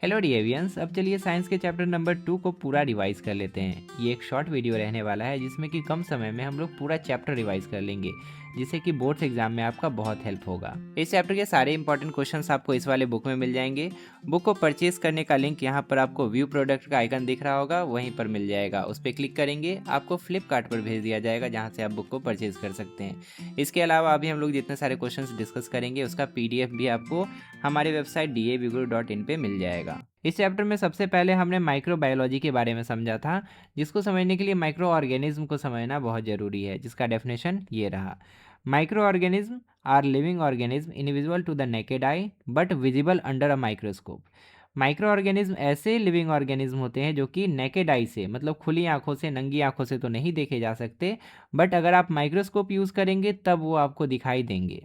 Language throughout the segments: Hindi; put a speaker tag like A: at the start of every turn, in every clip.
A: हेलो डियरियंस, अब चलिए साइंस के चैप्टर नंबर 2 को पूरा रिवाइज कर लेते हैं। ये एक शॉर्ट वीडियो रहने वाला है जिसमें कि कम समय में हम लोग पूरा चैप्टर रिवाइज कर लेंगे, जिससे कि बोर्ड्स एग्जाम में आपका बहुत हेल्प होगा। इस चैप्टर के सारे इंपॉर्टेंट क्वेश्चंस आपको इस वाले बुक में मिल जाएंगे। बुक को परचेज करने का लिंक यहाँ पर आपको व्यू प्रोडक्ट का आइकन दिख रहा होगा, वहीं पर मिल जाएगा। उस पर क्लिक करेंगे, आपको फ्लिपकार्ट पर भेज दिया जाएगा, जहाँ से आप बुक को परचेज कर सकते हैं। इसके अलावा अभी हम लोग जितने सारे क्वेश्चंस डिस्कस करेंगे उसका PDF भी आपको हमारी वेबसाइट daviguru.in पे मिल जाएगा। इस चैप्टर में सबसे पहले हमने माइक्रोबायोलॉजी के बारे में समझा था, जिसको समझने के लिए माइक्रो ऑर्गेनिज्म को समझना बहुत ज़रूरी है, जिसका डेफिनेशन ये रहा। Micro organism are living organism invisible to the naked eye but visible under a microscope. Microorganism ऐसे लिविंग ऑर्गेनिज्म होते हैं जो कि नेकेड आई से, मतलब खुली आंखों से, नंगी आंखों से तो नहीं देखे जा सकते, बट अगर आप माइक्रोस्कोप यूज़ करेंगे तब वो आपको दिखाई देंगे।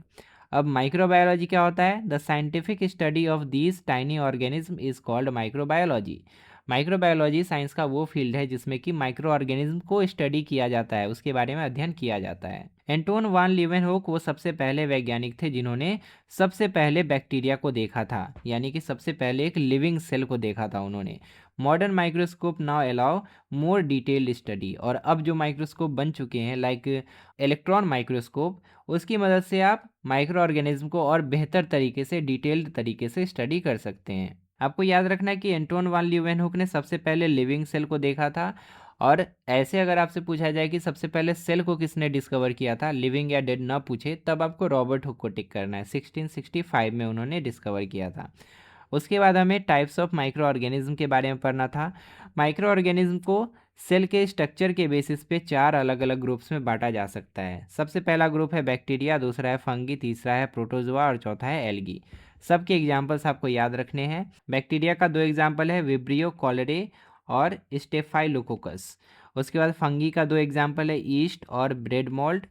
A: अब माइक्रोबायोलॉजी क्या होता है? The scientific study of these tiny organism is called microbiology. Microbiology science का वो फील्ड है जिसमें कि माइक्रो ऑर्गेनिज्म को स्टडी किया जाता है, उसके बारे में अध्ययन किया जाता है। एंटोन वान लीवेनहोक वो सबसे पहले वैज्ञानिक थे जिन्होंने सबसे पहले बैक्टीरिया को देखा था, यानी कि सबसे पहले एक लिविंग सेल को देखा था उन्होंने। मॉडर्न माइक्रोस्कोप नाउ अलाउ मोर डिटेल्ड स्टडी, और अब जो माइक्रोस्कोप बन चुके हैं लाइक इलेक्ट्रॉन माइक्रोस्कोप, उसकी मदद से आप माइक्रो ऑर्गेनिज्म को और बेहतर तरीके से, डिटेल्ड तरीके से स्टडी कर सकते हैं। आपको याद रखना है कि एंटोन वान लीवेनहुक ने सबसे पहले लिविंग सेल को देखा था। और ऐसे अगर आपसे पूछा जाए कि सबसे पहले सेल को किसने डिस्कवर किया था, लिविंग या डेड ना पूछे, तब आपको रॉबर्ट हुक को टिक करना है। 1665 में उन्होंने डिस्कवर किया था। उसके बाद हमें टाइप्स ऑफ माइक्रो ऑर्गेनिज्म के बारे में पढ़ना था। माइक्रो ऑर्गेनिज्म को सेल के स्ट्रक्चर के बेसिस पे 4 अलग अलग ग्रुप्स में बांटा जा सकता है। सबसे पहला ग्रुप है बैक्टीरिया, दूसरा है फंगी, तीसरा है प्रोटोजोआ और चौथा है एल्गी। सबके एग्जाम्पल्स आपको याद रखने हैं। बैक्टीरिया का 2 एग्जाम्पल है, विब्रियो कॉलेरे और स्टेफाइलोकोकस। उसके बाद फंगी का 2 एग्जाम्पल है, ईस्ट और ब्रेड मोल्ड।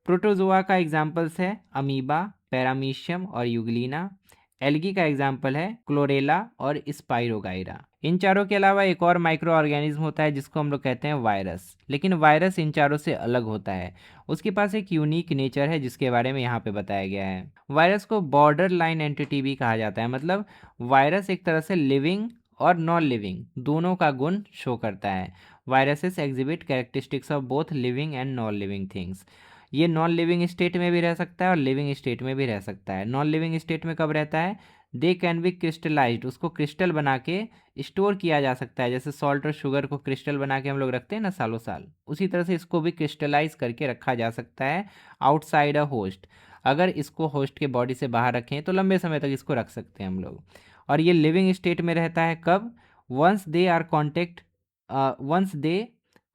A: प्रोटोजोआ का एग्जाम्पल्स है अमीबा, पैरामीशियम और यूग्लिना। एल्गी का एग्जाम्पल है क्लोरेला और स्पाइरोगाइरा। इन चारों के अलावा एक और माइक्रो ऑर्गेनिज्म होता है जिसको हम लोग कहते हैं वायरस, लेकिन वायरस इन चारों से अलग होता है। उसके पास एक यूनिक नेचर है जिसके बारे में यहाँ पे बताया गया है। वायरस को बॉर्डर लाइन एंटिटी भी कहा जाता है, मतलब वायरस एक तरह से लिविंग और नॉन लिविंग दोनों का गुण शो करता है। Viruses exhibit characteristics of both living and non living things. ये नॉन लिविंग स्टेट में भी रह सकता है और लिविंग स्टेट में भी रह सकता है। नॉन लिविंग स्टेट में कब रहता है? दे कैन बी क्रिस्टलाइज्ड, उसको क्रिस्टल बना के स्टोर किया जा सकता है। जैसे सॉल्ट और शुगर को क्रिस्टल बना के हम लोग रखते हैं ना सालों साल, उसी तरह से इसको भी क्रिस्टलाइज करके रखा जा सकता है आउटसाइड अ होस्ट। अगर इसको होस्ट के बॉडी से बाहर रखें तो लंबे समय तक इसको रख सकते हैं हम लोग। और ये लिविंग स्टेट में रहता है कब? Once they are contact once they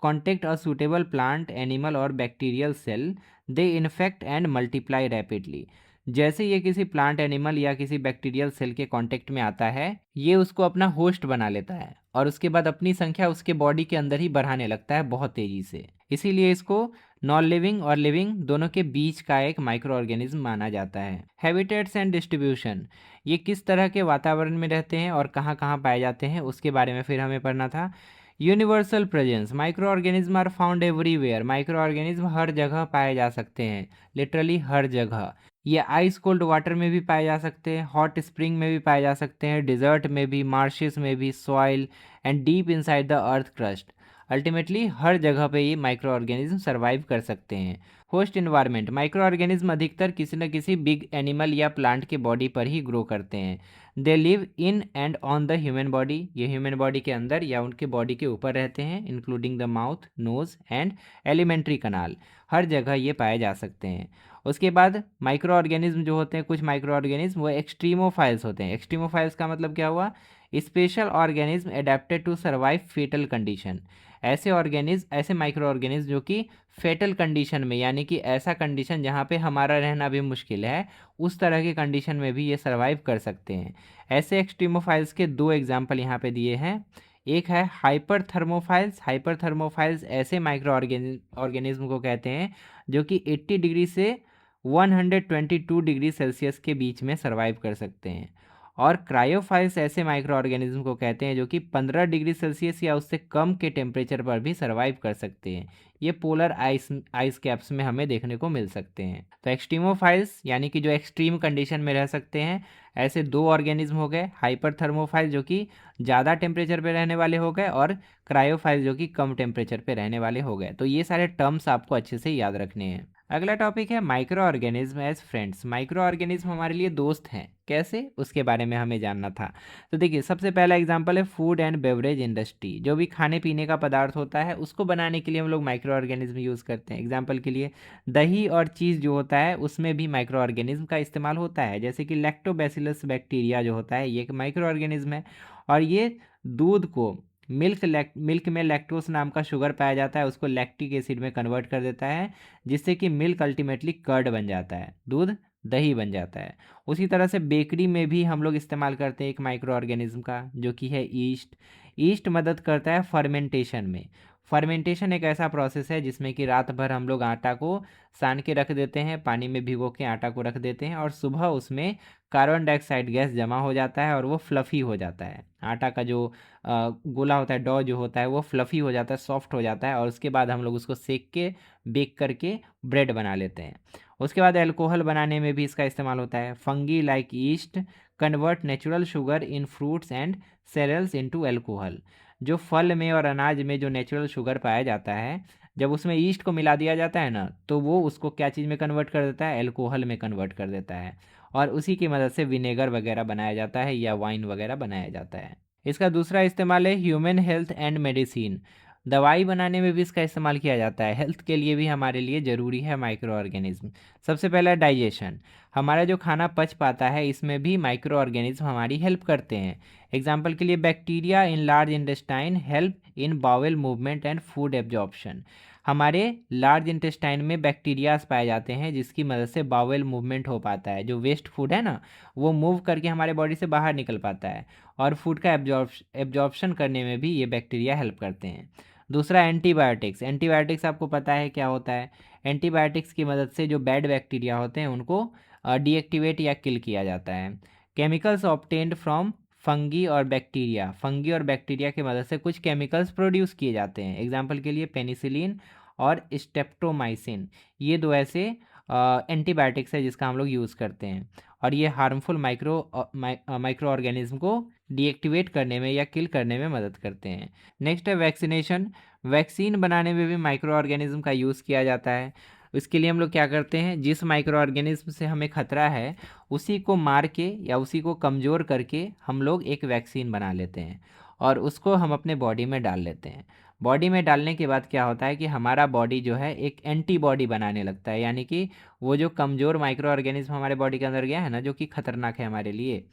A: contact a suitable plant, animal और bacterial cell, they infect and multiply rapidly। जैसे ये किसी प्लांट, एनिमल या किसी बैक्टीरियल सेल के कांटेक्ट में आता है, ये उसको अपना होस्ट बना लेता है और उसके बाद अपनी संख्या उसके बॉडी के अंदर ही बढ़ाने लगता है बहुत तेजी से। इसीलिए इसको नॉन लिविंग और लिविंग दोनों के बीच का एक माइक्रो ऑर्गेनिज्म माना जाता है। हैबिटेट्स एंड डिस्ट्रीब्यूशन, ये किस तरह के वातावरण में रहते हैं और कहाँ कहाँ पाए जाते हैं उसके बारे में फिर हमें पढ़ना था। Universal presence, micro organism are found everywhere, micro organism हर जगह पाए जा सकते हैं, लिटरली हर जगह। ये आइस कोल्ड वाटर में भी पाए जा सकते हैं, हॉट स्प्रिंग में भी पाए जा सकते हैं, डिजर्ट में भी, मार्शेस में भी, soil and deep inside the earth crust. Ultimately हर जगह पे ये माइक्रो ऑर्गेनिज्म सर्वाइव कर सकते हैं। होस्ट इन्वायरमेंट, माइक्रो ऑर्गेनिज्म अधिकतर किसी न किसी बिग एनिमल या प्लांट के बॉडी पर ही ग्रो करते हैं। They live in and on the human body, ये ह्यूमन बॉडी के अंदर या उनके बॉडी के ऊपर रहते हैं, including the mouth, nose and alimentary canal. हर जगह ये पाए जा सकते हैं। उसके बाद माइक्रो ऑर्गेनिज्म जो होते हैं, कुछ माइक्रो ऑर्गेनिज्म वो एक्सट्रीमोफाइल्स होते हैं। एक्सट्रीमोफाइल्स का मतलब क्या हुआ? Special organism adapted to survive fatal condition. ऐसे ऑर्गेनिज्म, ऐसे माइक्रो ऑर्गेनिज्म जो कि फेटल कंडीशन में, यानी कि ऐसा कंडीशन जहाँ पे हमारा रहना भी मुश्किल है, उस तरह के कंडीशन में भी ये सर्वाइव कर सकते हैं। ऐसे एक्सट्रीमोफाइल्स के 2 एग्जाम्पल यहाँ पे दिए हैं। एक है हाइपर थर्मोफाइल्स। हाइपर थर्मोफाइल्स ऐसे माइक्रो ऑर्गेनिज्म को कहते हैं जो कि 80 डिग्री से 122 डिग्री सेल्सियस के बीच में सर्वाइव कर सकते हैं। और क्रायोफाइल्स ऐसे माइक्रो ऑर्गेनिज्म को कहते हैं जो कि 15 डिग्री सेल्सियस या उससे कम के टेम्परेचर पर भी सर्वाइव कर सकते हैं। ये पोलर आइस कैप्स में हमें देखने को मिल सकते हैं। तो एक्सट्रीमोफाइल्स यानी कि जो एक्सट्रीम कंडीशन में रह सकते हैं, ऐसे दो ऑर्गेनिज्म हो गए, हाइपरथर्मोफाइल जो कि ज़्यादा टेम्परेचर पे रहने वाले हो गए, और क्रायोफाइल जो कि कम टेम्परेचर पे रहने वाले हो गए। तो ये सारे टर्म्स आपको अच्छे से याद रखने हैं। अगला टॉपिक है micro organism as friends. Micro organism हमारे लिए दोस्त हैं, कैसे, उसके बारे में हमें जानना था। तो देखिए, सबसे पहला एग्जांपल है फूड एंड बेवरेज इंडस्ट्री। जो भी खाने पीने का पदार्थ होता है उसको बनाने के लिए हम लोग माइक्रो ऑर्गेनिज्म यूज़ करते हैं। एग्जांपल के लिए दही और चीज़ जो होता है उसमें भी माइक्रो ऑर्गेनिज्म का इस्तेमाल होता है, जैसे कि लैक्टोबैसिलस बैक्टीरिया जो होता है ये एक माइक्रो ऑर्गेनिज्म है। और ये दूध को मिल्क में लैक्टोस नाम का शुगर पाया जाता है, उसको लैक्टिक एसिड में कन्वर्ट कर देता है, जिससे कि मिल्क अल्टीमेटली कर्ड बन जाता है, दूध दही बन जाता है। उसी तरह से बेकरी में भी हम लोग इस्तेमाल करते हैं एक माइक्रो ऑर्गेनिज्म का, जो कि है ईस्ट। ईस्ट मदद करता है फर्मेंटेशन में। फर्मेंटेशन एक ऐसा प्रोसेस है जिसमें कि रात भर हम लोग आटा को सान के रख देते हैं, पानी में भिगो के आटा को रख देते हैं, और सुबह उसमें कार्बन डाइऑक्साइड गैस जमा हो जाता है और वो फ्लफ़ी हो जाता है। आटा का जो गोला होता है, डो जो होता है, वो फ्लफ़ी हो जाता है, सॉफ्ट हो जाता है, और उसके बाद हम लोग उसको सेक के बेक करके ब्रेड बना लेते हैं। उसके बाद अल्कोहल बनाने में भी इसका इस्तेमाल होता है। Fungi like yeast convert natural sugar in fruits and cereals into alcohol. जो फल में और अनाज में जो नेचुरल शुगर पाया जाता है, जब उसमें ईस्ट को मिला दिया जाता है ना, तो वो उसको क्या चीज़ में कन्वर्ट कर देता है, अल्कोहल में कन्वर्ट कर देता है, और उसी की मदद से विनेगर वगैरह बनाया जाता है या वाइन वगैरह बनाया जाता है। इसका दूसरा इस्तेमाल है ह्यूमन हेल्थ एंड मेडिसिन। दवाई बनाने में भी इसका इस्तेमाल किया जाता है, हेल्थ के लिए भी हमारे लिए ज़रूरी है माइक्रो ऑर्गेनिज्म। सबसे पहला डाइजेशन, हमारा जो खाना पच पाता है इसमें भी माइक्रो ऑर्गेनिज्म हमारी हेल्प करते हैं। एग्जाम्पल के लिए bacteria in large intestine help in bowel movement and food absorption. हमारे लार्ज इंटेस्टाइन में बैक्टीरियाज पाए जाते हैं जिसकी मदद से बाउल मूवमेंट हो पाता है, जो वेस्ट फूड है ना वो मूव करके हमारे बॉडी से बाहर निकल पाता है, और फूड का एब्जॉर्प्शन करने में भी ये बैक्टीरिया हेल्प करते हैं। दूसरा एंटीबायोटिक्स। एंटीबायोटिक्स आपको पता है क्या होता है। एंटीबायोटिक्स की मदद से जो बैड बैक्टीरिया होते हैं उनको डीएक्टिवेट या किल किया जाता है। केमिकल्स ऑब्टेन्ड फ्रॉम फंगी और बैक्टीरिया। फंगी और बैक्टीरिया की मदद से कुछ केमिकल्स प्रोड्यूस किए जाते हैं। एग्जाम्पल के लिए पेनिसिलिन और स्टेप्टोमाइसिन, ये दो ऐसे एंटीबायोटिक्स है जिसका हम लोग यूज़ करते हैं, और ये हार्मफुल माइक्रो ऑर्गेनिज्म को डीएक्टिवेट करने में या किल करने में मदद करते हैं। नेक्स्ट है वैक्सीनेशन। वैक्सीन बनाने में भी माइक्रो ऑर्गेनिज्म का यूज़ किया जाता है। इसके लिए हम लोग क्या करते हैं, जिस माइक्रो ऑर्गेनिज्म से हमें खतरा है उसी को मार के या उसी को कमज़ोर करके हम लोग एक वैक्सीन बना लेते हैं, और उसको हम अपने बॉडी में डाल लेते हैं। बॉडी में डालने के बाद क्या होता है कि हमारा बॉडी जो है एक एंटीबॉडी बनाने लगता है, यानी कि वो जो कमज़ोर माइक्रो ऑर्गेनिज्म हमारे बॉडी के अंदर गया है ना, जो कि खतरनाक है हमारे लिए,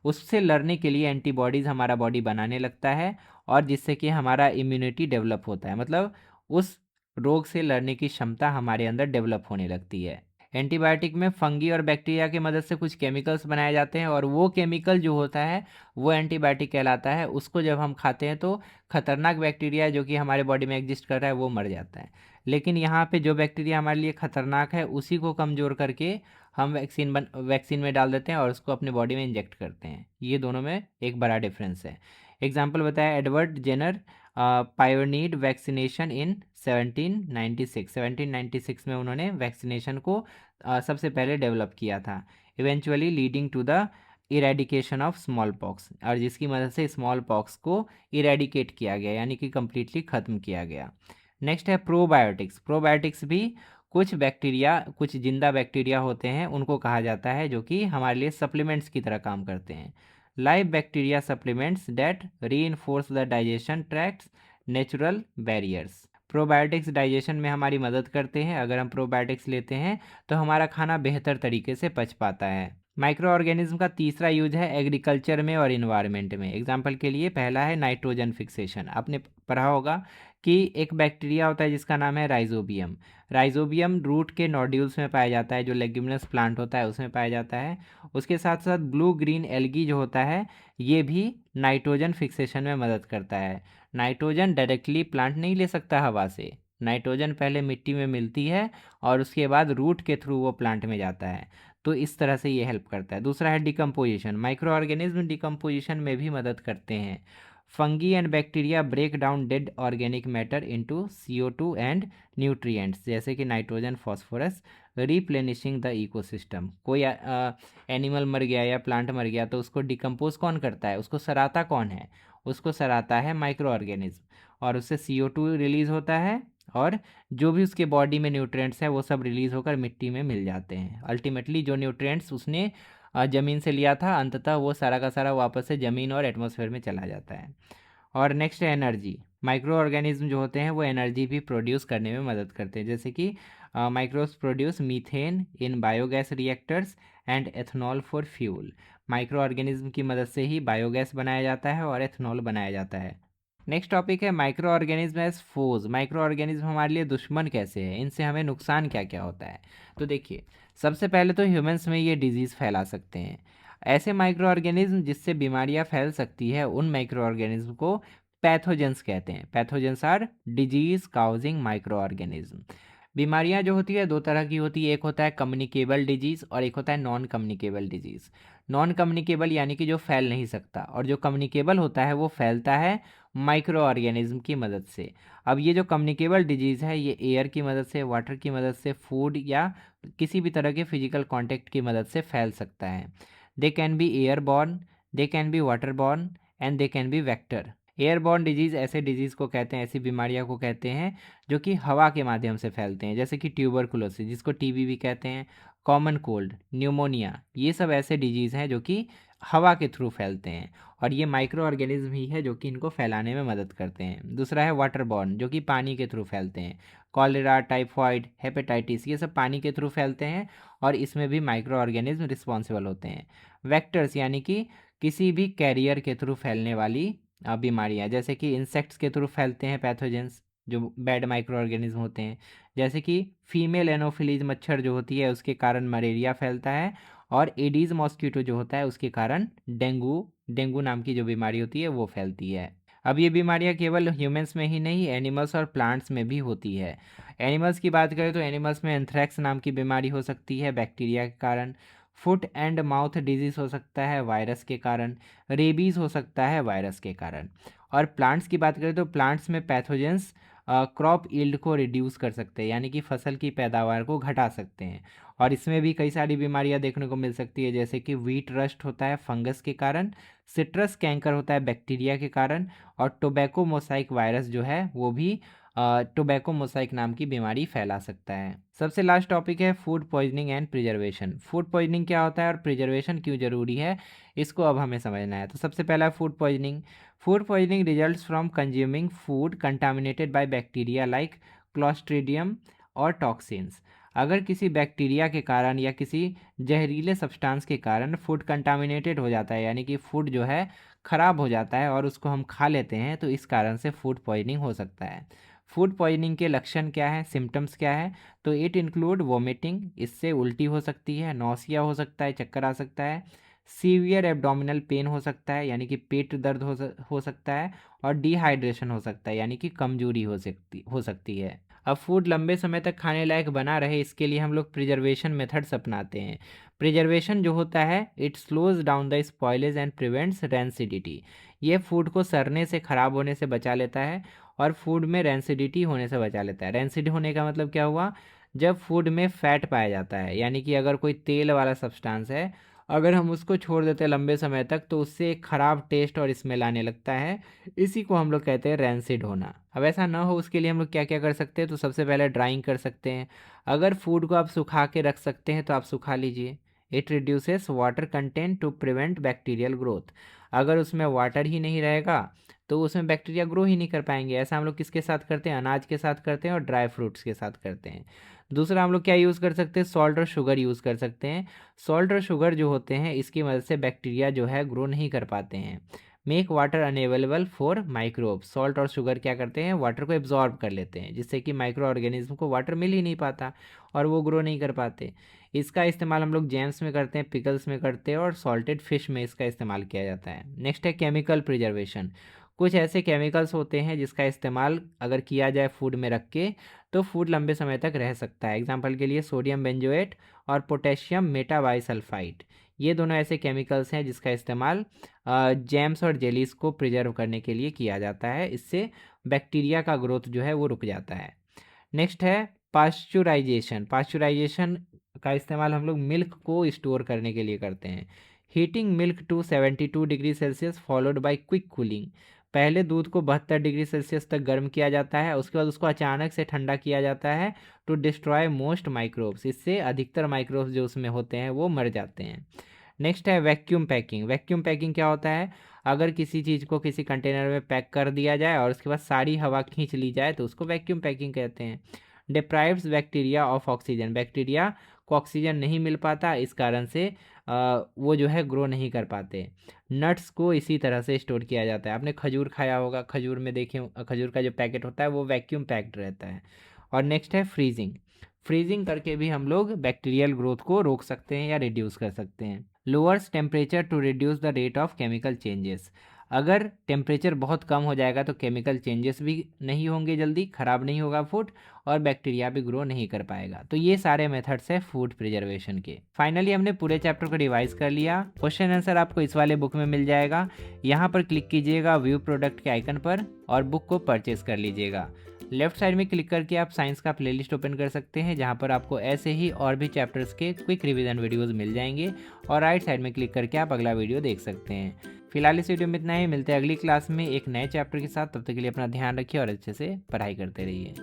A: उससे लड़ने के लिए एंटीबॉडीज़ हमारा बॉडी बनाने लगता है, और जिससे कि हमारा इम्यूनिटी डेवलप होता है, मतलब उस रोग से लड़ने की क्षमता हमारे अंदर डेवलप होने लगती है। एंटीबायोटिक में फंगी और बैक्टीरिया की मदद से कुछ केमिकल्स बनाए जाते हैं, और वो केमिकल जो होता है वो एंटीबायोटिक कहलाता है। उसको जब हम खाते हैं तो खतरनाक बैक्टीरिया जो कि हमारे बॉडी में एग्जिस्ट कर रहा है वो मर जाता है, लेकिन यहाँ पे जो बैक्टीरिया हमारे लिए खतरनाक है उसी को कमज़ोर करके हम वैक्सीन में डाल देते हैं और उसको अपने बॉडी में इंजेक्ट करते हैं। ये दोनों में एक बड़ा डिफरेंस है। एग्जाम्पल बताया, एडवर्ड जेनर पायोनीड वैक्सीनेशन इन 1796 में उन्होंने वैक्सीनेशन को सबसे पहले डेवलप किया था, eventually leading to the eradication of smallpox, और जिसकी मदद से स्मॉल पॉक्स को इरेडिकेट किया गया, यानी कि कम्प्लीटली ख़त्म किया गया। नेक्स्ट है प्रोबायोटिक्स। प्रोबायोटिक्स भी कुछ बैक्टीरिया, कुछ जिंदा बैक्टीरिया होते हैं उनको कहा जाता है, जो कि हमारे लिए सप्लीमेंट्स की तरह काम करते हैं। Live bacteria supplements that reinforce the digestion tracts natural barriers. Probiotics digestion में हमारी मदद करते हैं। अगर हम प्रोबायोटिक्स लेते हैं तो हमारा खाना बेहतर तरीके से पच पाता है। माइक्रो ऑर्गेनिज्म का तीसरा यूज है एग्रीकल्चर में और इन्वायरमेंट में। एग्जाम्पल के लिए पहला है नाइट्रोजन फिक्सेशन। आपने पढ़ा होगा कि एक बैक्टीरिया होता है जिसका नाम है राइजोबियम। राइजोबियम रूट के नोड्यूल्स में पाया जाता है, जो लेग्यूमिनस प्लांट होता है उसमें पाया जाता है। उसके साथ साथ ब्लू ग्रीन एल्गी जो होता है ये भी नाइट्रोजन फिक्सेशन में मदद करता है। नाइट्रोजन डायरेक्टली प्लांट नहीं ले सकता हवा से, नाइट्रोजन पहले मिट्टी में मिलती है और उसके बाद रूट के थ्रू वो प्लांट में जाता है, तो इस तरह से ये हेल्प करता है। दूसरा है डिकम्पोजिशन। माइक्रो ऑर्गेनिज्म डिकम्पोजिशन में भी मदद करते हैं। Fungi and bacteria break down dead organic matter into CO2 and nutrients, जैसे कि nitrogen, phosphorus, replenishing the ecosystem. कोई एनिमल मर गया या प्लांट मर गया तो उसको डिकम्पोज कौन करता है, उसको सराहता कौन है, उसको सराहता है माइक्रो ऑर्गेनिज्म। और उससे CO2 रिलीज होता है और जो भी उसके बॉडी में न्यूट्रिएंट्स है वो सब रिलीज होकर मिट्टी में मिल जाते हैं। अल्टीमेटली जो न्यूट्रिएंट्स उसने ज़मीन से लिया था, अंततः वो सारा का सारा वापस से ज़मीन और एटमॉस्फेयर में चला जाता है। और नेक्स्ट है एनर्जी। माइक्रो ऑर्गेनिज्म जो होते हैं वो एनर्जी भी प्रोड्यूस करने में मदद करते हैं, जैसे कि microbes produce methane in biogas reactors and ethanol for fuel. Micro organism की मदद से ही बायोगैस बनाया जाता है और एथनॉल बनाया जाता है। नेक्स्ट टॉपिक है micro organism as foes. Micro organism हमारे लिए दुश्मन कैसे है, इनसे हमें नुकसान क्या क्या होता है। तो देखिए, सबसे पहले तो ह्यूमंस में ये डिजीज़ फैला सकते हैं। ऐसे माइक्रो ऑर्गेनिज्म जिससे बीमारियां फैल सकती है उन माइक्रो ऑर्गेनिज्म को पैथोजेंस कहते हैं। Pathogens are disease causing microorganism. बीमारियां जो होती है दो तरह की होती है, एक होता है कम्युनिकेबल डिजीज़ और एक होता है non communicable disease. Non communicable यानी कि जो फैल नहीं सकता, और जो कम्युनिकेबल होता है वो फैलता है माइक्रो ऑर्गेनिज्म की मदद से। अब ये जो कम्युनिकेबल डिजीज़ है ये एयर की मदद से, वाटर की मदद से, फूड या किसी भी तरह के फिजिकल कांटेक्ट की मदद से फैल सकता है। They can be airborne, they can be waterborne and they can be vector. Airborne disease ऐसे डिजीज़ को कहते हैं, ऐसी बीमारियों को कहते हैं जो कि हवा के माध्यम से फैलते हैं, जैसे कि ट्यूबरकुलोसिस जिसको टीबी भी कहते हैं, कॉमन कोल्ड, न्यूमोनिया, ये सब ऐसे डिजीज़ हैं जो कि हवा के थ्रू फैलते हैं और ये माइक्रो ऑर्गेनिज्म ही है जो कि इनको फैलाने में मदद करते हैं। दूसरा है वाटरबॉर्न जो कि पानी के थ्रू फैलते हैं। कॉलेरा, टाइफॉइड, हेपेटाइटिस ये सब पानी के थ्रू फैलते हैं और इसमें भी माइक्रो ऑर्गेनिज्म रिस्पॉन्सिबल होते हैं। वेक्टर्स यानी कि किसी भी कैरियर के थ्रू फैलने वाली बीमारियां, जैसे कि इंसेक्ट्स के थ्रू फैलते हैं पैथोजेंस जो बैड माइक्रो ऑर्गेनिज्म होते हैं, जैसे कि फीमेल एनोफिलीज मच्छर जो होती है उसके कारण मलेरिया फैलता है और एडीज मॉस्किटो जो होता है उसके कारण डेंगू डेंगू नाम की जो बीमारी होती है वो फैलती है। अब ये बीमारियां केवल ह्यूमंस में ही नहीं, एनिमल्स और प्लांट्स में भी होती है। एनिमल्स की बात करें तो एनिमल्स में एंथ्रेक्स नाम की बीमारी हो सकती है बैक्टीरिया के कारण। फुट एंड माउथ डिजीज़ हो सकता है वायरस के कारण। रेबीज़ हो सकता है वायरस के कारण। और प्लांट्स की बात करें तो प्लांट्स में पैथोजेंस क्रॉप यील्ड को रिड्यूस कर सकते हैं, यानी कि फसल की पैदावार को घटा सकते हैं। और इसमें भी कई सारी बीमारियां देखने को मिल सकती है, जैसे कि व्हीट रस्ट होता है फंगस के कारण, सिट्रस कैंकर होता है बैक्टीरिया के कारण, और टोबैको मोसाइक वायरस जो है वो भी टोबैको मोसाइक नाम की बीमारी फैला सकता है। सबसे लास्ट टॉपिक है food poisoning and preservation. Food poisoning क्या होता है और प्रिजर्वेशन क्यों जरूरी है, इसको अब हमें समझना है। तो सबसे पहला food poisoning. Food poisoning results from consuming food contaminated by bacteria like Clostridium और टॉक्सिन्स। अगर किसी बैक्टीरिया के कारण या किसी जहरीले सब्सटेंस के कारण फूड कंटामिनेटेड हो जाता है, यानी कि फूड जो है ख़राब हो जाता है और उसको हम खा लेते हैं, तो इस कारण से फूड पॉइजनिंग हो सकता है। फूड पॉइजनिंग के लक्षण क्या है, सिम्टम्स क्या है, तो इट इंक्लूड वोमिटिंग, इससे उल्टी हो सकती है, नौसिया हो सकता है, चक्कर आ सकता है, सीवियर एब्डोमिनल पेन हो सकता है यानी कि पेट दर्द हो सकता है, और डिहाइड्रेशन हो सकता है यानी कि कमजोरी हो सकती है। अब फूड लंबे समय तक खाने लायक बना रहे इसके लिए हम लोग प्रिजर्वेशन मेथड्स अपनाते हैं। प्रिजर्वेशन जो होता है it slows down the spoilage and prevents rancidity. ये फूड को सड़ने से, ख़राब होने से बचा लेता है और फूड में रेंसिडिटी होने से बचा लेता है। रेंसिड होने का मतलब क्या हुआ, जब फूड में फैट पाया जाता है, यानी कि अगर कोई तेल वाला सब्सटेंस है, अगर हम उसको छोड़ देते हैं लंबे समय तक तो उससे एक ख़राब टेस्ट और स्मेल आने लगता है, इसी को हम लोग कहते हैं रैंसिड होना। अब ऐसा ना हो उसके लिए हम लोग क्या क्या कर सकते हैं, तो सबसे पहले ड्राइंग कर सकते हैं। अगर फूड को आप सुखा के रख सकते हैं तो आप सुखा लीजिए। It reduces water content to prevent bacterial growth. अगर उसमें वाटर ही नहीं रहेगा तो उसमें बैक्टीरिया ग्रो ही नहीं कर पाएंगे। ऐसा हम लोग किसके साथ करते हैं, अनाज के साथ करते हैं और ड्राई फ्रूट्स के साथ करते हैं। दूसरा हम लोग क्या यूज़ कर सकते हैं, सॉल्ट और शुगर यूज़ कर सकते हैं। सॉल्ट और शुगर जो होते हैं इसकी मदद से बैक्टीरिया जो है ग्रो नहीं कर पाते हैं। Make water unavailable for microbe. Salt और शुगर क्या करते हैं, वाटर को एब्जॉर्ब कर लेते हैं, जिससे कि माइक्रो ऑर्गेनिज्म को वाटर मिल ही नहीं पाता और वो ग्रो नहीं कर पाते। इसका इस्तेमाल हम लोग जैम्स में करते हैं, पिकल्स में करते हैं और सॉल्टेड फिश में इसका इस्तेमाल किया जाता है। नेक्स्ट है केमिकल प्रिजर्वेशन। कुछ ऐसे केमिकल्स होते हैं जिसका इस्तेमाल अगर किया जाए फूड में रख के तो फूड लंबे समय तक रह सकता है। एग्जाम्पल के लिए सोडियम बेंजोएट और पोटेशियम मेटाबाइसल्फाइड, ये दोनों ऐसे केमिकल्स हैं जिसका इस्तेमाल जैम्स और जेलीस को प्रिजर्व करने के लिए किया जाता है। इससे बैक्टीरिया का ग्रोथ जो है वो रुक जाता है। नेक्स्ट है पास्चुराइजेशन का इस्तेमाल हम लोग मिल्क को स्टोर करने के लिए करते हैं। Heating milk to 72 degree Celsius followed by quick cooling. पहले दूध को 72 डिग्री सेल्सियस तक गर्म किया जाता है, उसके बाद उसको अचानक से ठंडा किया जाता है टू डिस्ट्रॉय मोस्ट माइक्रोब्स। इससे अधिकतर माइक्रोब्स जो उसमें होते हैं वो मर जाते हैं। नेक्स्ट है वैक्यूम पैकिंग। वैक्यूम पैकिंग क्या होता है? अगर किसी चीज़ को किसी कंटेनर में पैक कर दिया जाए और उसके बाद सारी हवा खींच ली जाए तो उसको वैक्यूम पैकिंग कहते हैं। Deprives bacteria of oxygen. Bacteria को ऑक्सीजन नहीं मिल पाता, इस कारण से वो जो है ग्रो नहीं कर पाते। नट्स को इसी तरह से स्टोर किया जाता है। आपने खजूर खाया होगा, खजूर में देखिए खजूर का जो पैकेट होता है वो वैक्यूम पैक्ड रहता है। और नेक्स्ट है फ्रीजिंग। फ्रीजिंग करके भी हम लोग बैक्टीरियल ग्रोथ को रोक सकते हैं या रिड्यूस कर सकते हैं। Lowers temperature to reduce the rate of chemical changes. अगर टेम्परेचर बहुत कम हो जाएगा तो केमिकल चेंजेस भी नहीं होंगे, जल्दी ख़राब नहीं होगा फूड, और बैक्टीरिया भी ग्रो नहीं कर पाएगा। तो ये सारे मेथड्स है फूड प्रिजर्वेशन के। फाइनली हमने पूरे चैप्टर को रिवाइज कर लिया। क्वेश्चन आंसर आपको इस वाले बुक में मिल जाएगा। यहाँ पर क्लिक कीजिएगा व्यू प्रोडक्ट के आइकन पर और बुक को परचेज कर लीजिएगा। लेफ्ट साइड में क्लिक करके आप साइंस का प्लेलिस्ट ओपन कर सकते हैं, जहाँ पर आपको ऐसे ही और भी चैप्टर्स के क्विक रिवीजन वीडियोस मिल जाएंगे। और राइट साइड में क्लिक करके आप अगला वीडियो देख सकते हैं। फिलहाल इस वीडियो में इतना ही। मिलते हैं अगली क्लास में एक नए चैप्टर के साथ। तब तक के लिए अपना ध्यान रखिए और अच्छे से पढ़ाई करते रहिए।